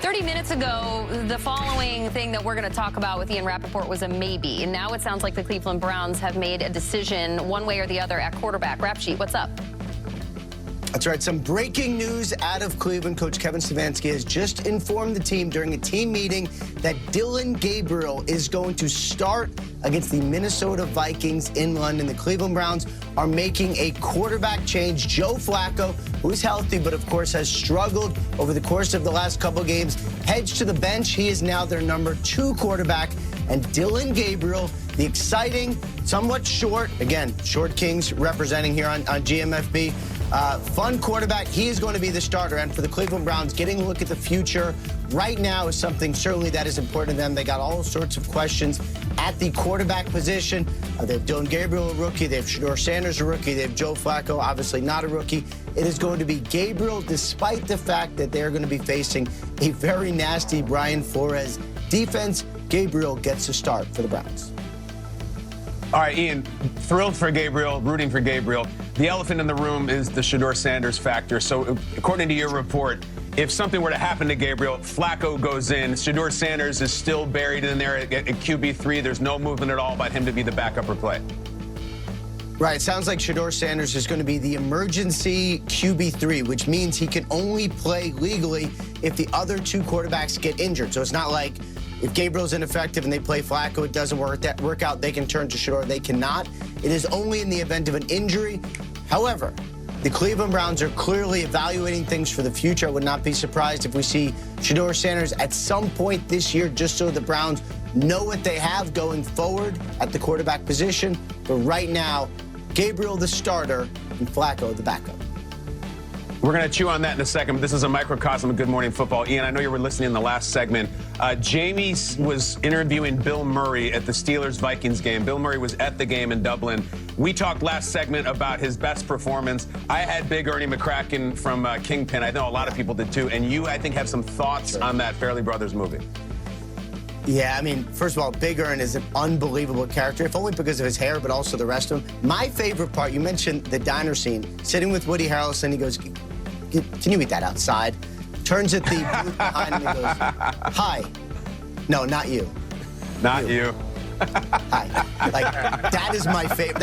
30 minutes ago, the following thing that we're going to talk about with Ian Rappaport was a maybe. And now it sounds like the Cleveland Browns have made a decision one way or the other at quarterback. Rap Sheet, what's up? That's right. Some breaking news out of Cleveland. Coach Kevin Stefanski has just informed the team during a team meeting that Dillon Gabriel is going to start against the Minnesota Vikings in London. The Cleveland Browns are making a quarterback change. Joe Flacco, who's healthy but, of course, has struggled over the course of the last couple games, heads to the bench. He is now their #2 quarterback. And Dillon Gabriel, the exciting, somewhat short, again, Short Kings representing here on GMFB, fun quarterback. He is going to be the starter. And for the Cleveland Browns, getting a look at the future right now is something certainly that is important to them. They got all sorts of questions at the quarterback position. They have Dillon Gabriel, a rookie. They have Shedeur Sanders, a rookie. They have Joe Flacco, obviously not a rookie. It is going to be Gabriel, despite the fact that they're going to be facing a very nasty Brian Flores defense. Gabriel gets to start for the Browns. All right, Ian, thrilled for Gabriel, rooting for Gabriel. The elephant in the room is the Shedeur Sanders factor. So according to your report, if something were to happen to Gabriel, Flacco goes in. Shedeur Sanders is still buried in there at QB3. There's no movement at all about him to be the backup or play. Right, it sounds like Shedeur Sanders is going to be the emergency QB3, which means he can only play legally if the other two quarterbacks get injured. So it's not like if Gabriel's ineffective and they play Flacco, it doesn't work out, they can turn to Shedeur. They cannot. It is only in the event of an injury. However, the Cleveland Browns are clearly evaluating things for the future. I would not be surprised if we see Shedeur Sanders at some point this year, just so the Browns know what they have going forward at the quarterback position. But right now, Gabriel the starter and Flacco the backup. We're going to chew on that in a second, but this is a microcosm of Good Morning Football. Ian, I know you were listening in the last segment. Jamie was interviewing Bill Murray at the Steelers-Vikings game. Bill Murray was at the game in Dublin. We talked last segment about his best performance. I had Big Ernie McCracken from Kingpin. I know a lot of people did too. And you, I think, have some thoughts on that Fairley Brothers movie. Yeah, I mean, first of all, Big Ern is an unbelievable character, if only because of his hair, but also the rest of him. My favorite part, you mentioned the diner scene, sitting with Woody Harrelson. He goes, "Can you eat that outside?" Turns at the booth behind him and goes, "Hi." No, not you. Not you. Hi. Like, that is my favorite.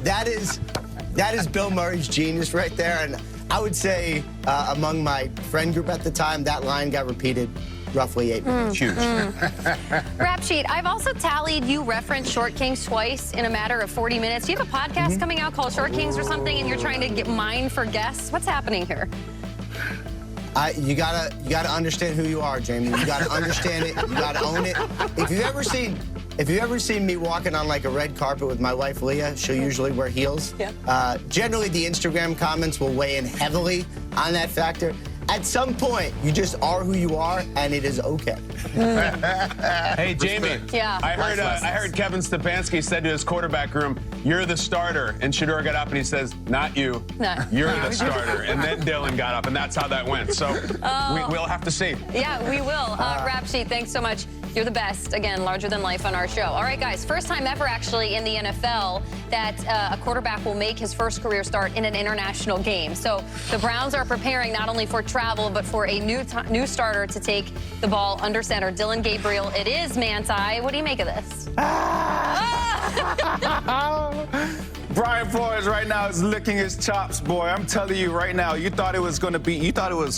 That is Bill Murray's genius right there. And I would say among my friend group at the time, that line got repeated roughly 8 minutes. Huge. Rap Sheet, I've also tallied you referenced Short Kings twice in a matter of 40 minutes. Do you have a podcast coming out called Short Kings or something, and you're trying to get mine for guests? What's happening here? You gotta understand who you are, Jamie. You gotta understand it. You gotta own it. If you've ever seen me walking on like a red carpet with my wife Leah, she'll usually wear heels. Yeah. Generally, the Instagram comments will weigh in heavily on that factor. At some point, you just are who you are, and it is okay. Hey, Jamie. Yeah. I heard Kevin Stefanski said to his quarterback room, "You're the starter." And Shedeur got up and he says, "Not you. No. You're the starter." And then Dillon got up, and that's how that went. So we'll have to see. Yeah, we will. Rap Sheet, thanks so much. You're the best. Again, larger than life on our show. All right, guys, first time ever actually in the NFL that a quarterback will make his first career start in an international game. So the Browns are preparing not only for travel, but for a new starter to take the ball under center. Dillon Gabriel, it is Manti. What do you make of this? Brian Flores right now is licking his chops, boy. I'm telling you right now, you thought it was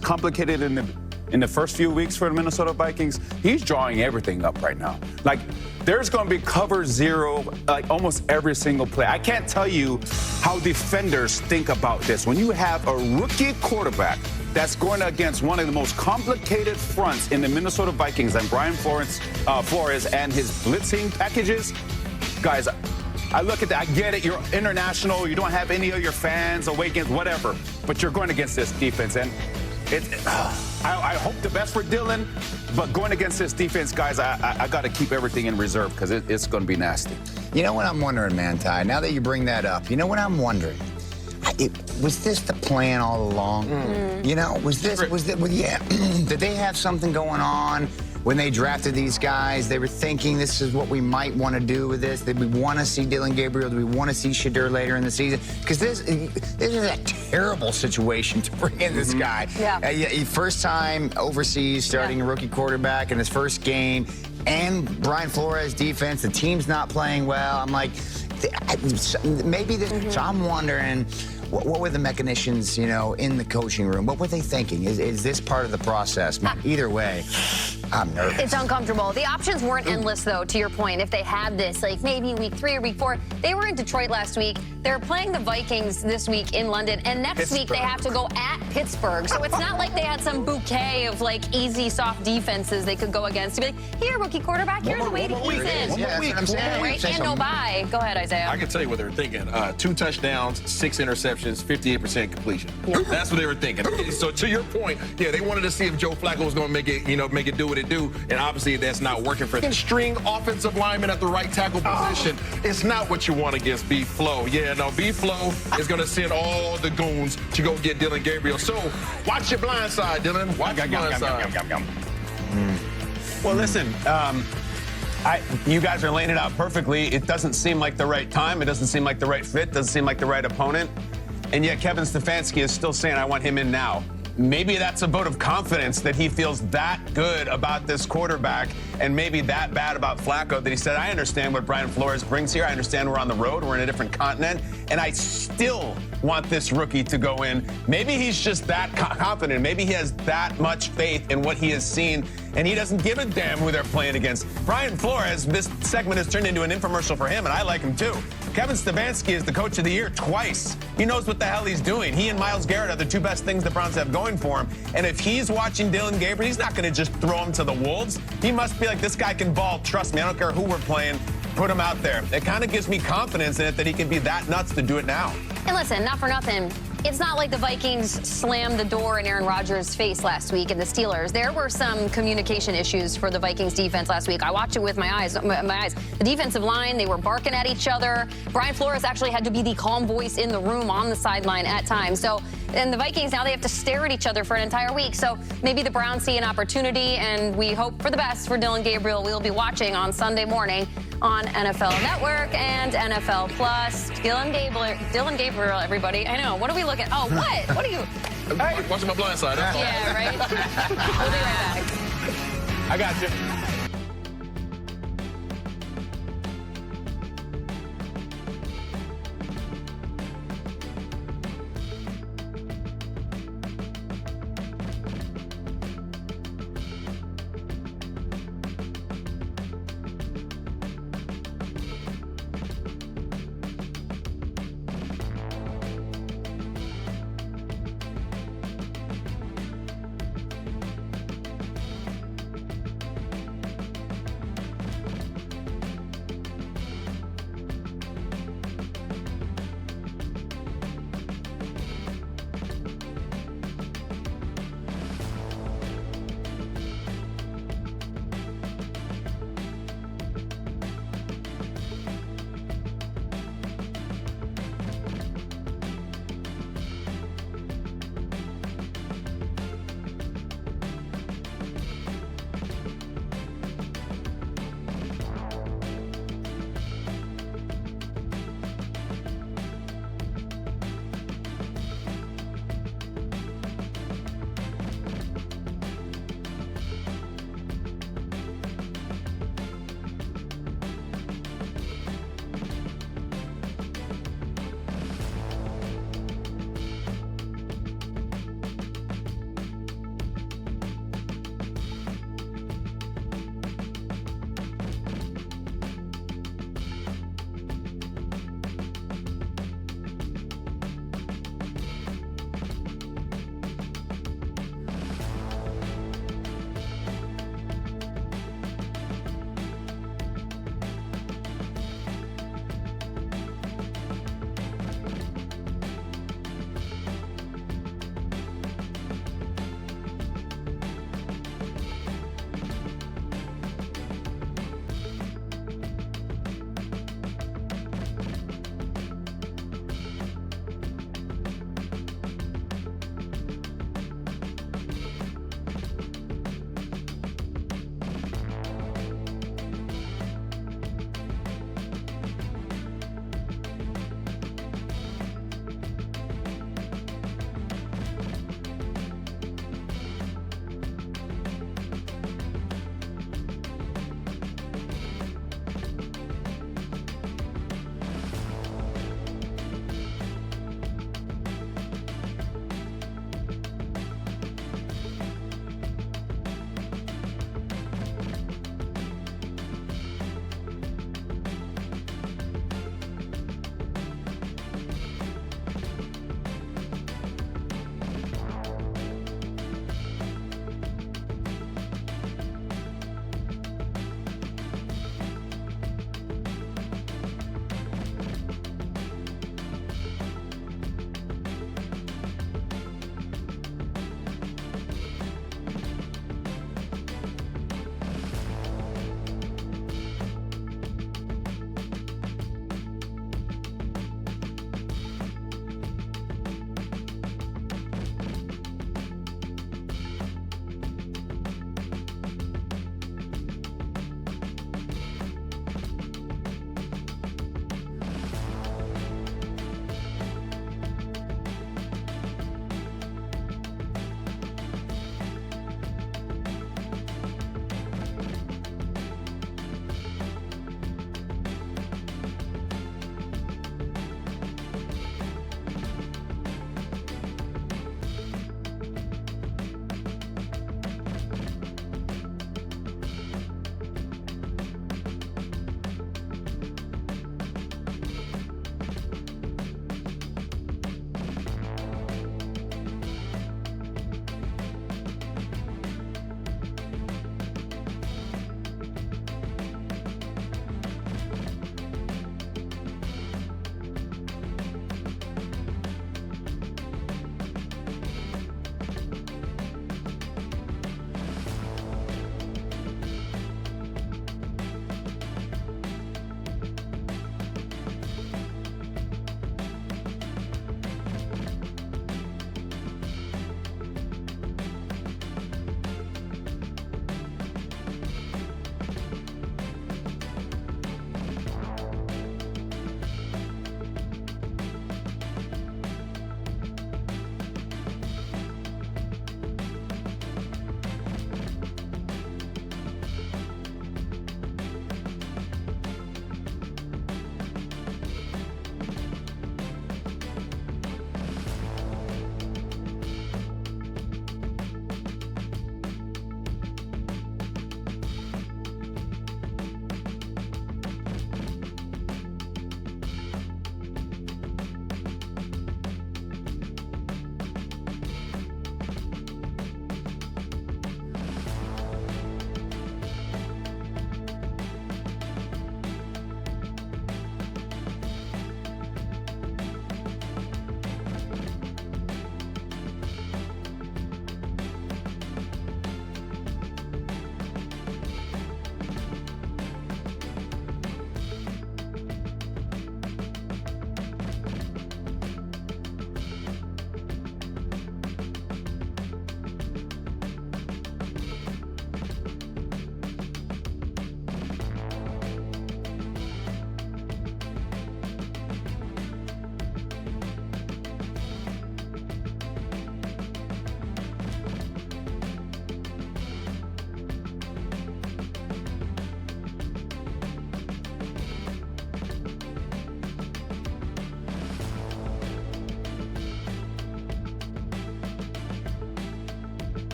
complicated in the first few weeks for the Minnesota Vikings. He's drawing everything up right now. Like, there's going to be cover zero, like almost every single play. I can't tell you how defenders think about this. When you have a rookie quarterback that's going against one of the most complicated fronts in the Minnesota Vikings, and Brian Flores and his blitzing packages, guys, I look at that, I get it, you're international, you don't have any of your fans away against whatever, but you're going against this defense, and I hope the best for Dillon, but going against this defense, guys, I got to keep everything in reserve because it's going to be nasty. You know what I'm wondering, Manti, now that you bring that up, you know what I'm wondering? was this the plan all along? You know, did they have something going on when they drafted these guys? They were thinking this is what we might want to do with this. Did we want to see Dillon Gabriel? Do we want to see Shedeur later in the season? Because this is a terrible situation to bring in this guy. Yeah. First time overseas, starting a rookie quarterback in his first game, and Brian Flores' defense, the team's not playing well. I'm like, maybe this. So I'm wondering, what were the machinations, you know, in the coaching room? What were they thinking? Is this part of the process? Man, either way, I'm nervous. It's uncomfortable. The options weren't endless, though, to your point. If they had this, like maybe week 3 or week 4, they were in Detroit last week. They're playing the Vikings this week in London, and next week they have to go at Pittsburgh. So it's not like they had some bouquet of like easy, soft defenses they could go against to be like, here, rookie quarterback, here's the way to ease in. Yeah, that's what I'm saying. Right? And no bye. Go ahead, Isaiah. I can tell you what they were thinking. 2 touchdowns, 6 interceptions, 58% completion. That's what they were thinking. So to your point, yeah, they wanted to see if Joe Flacco was going to make it do what it do, and obviously that's not working for them. String offensive lineman at the right tackle position. It's not what you want against B-Flow. Yeah, no, B-Flow is going to send all the goons to go get Dillon Gabriel. So watch your blind side, Dillon. Watch your blind side. Well, listen, you guys are laying it out perfectly. It doesn't seem like the right time. It doesn't seem like the right fit. Doesn't seem like the right opponent. And yet Kevin Stefanski is still saying, I want him in now. Maybe that's a vote of confidence that he feels that good about this quarterback and maybe that bad about Flacco that he said, I understand what Brian Flores brings here. I understand we're on the road. We're in a different continent. And I still want this rookie to go in. Maybe he's just that confident. Maybe he has that much faith in what he has seen, and he doesn't give a damn who they're playing against. Brian Flores, this segment has turned into an infomercial for him, and I like him too. Kevin Stefanski is the coach of the year twice. He knows what the hell he's doing. He and Myles Garrett are the 2 best things the Browns have going for him. And if he's watching Dillon Gabriel, he's not going to just throw him to the wolves. He must be like, this guy can ball. Trust me, I don't care who we're playing. Put him out there. It kind of gives me confidence in it that he can be that nuts to do it now. And listen, not for nothing, it's not like the Vikings slammed the door in Aaron Rodgers' face last week and the Steelers. There were some communication issues for the Vikings defense last week. I watched it with my eyes. The defensive line, they were barking at each other. Brian Flores actually had to be the calm voice in the room on the sideline at times. So, and the Vikings, now they have to stare at each other for an entire week. So maybe the Browns see an opportunity, and we hope for the best for Dillon Gabriel. We'll be watching on Sunday morning on NFL Network and NFL Plus. Dillon Gabriel, everybody. I know. What are we looking at? Oh, what? What are you? Watching my blind side. Yeah, right? We'll be right back. I got you.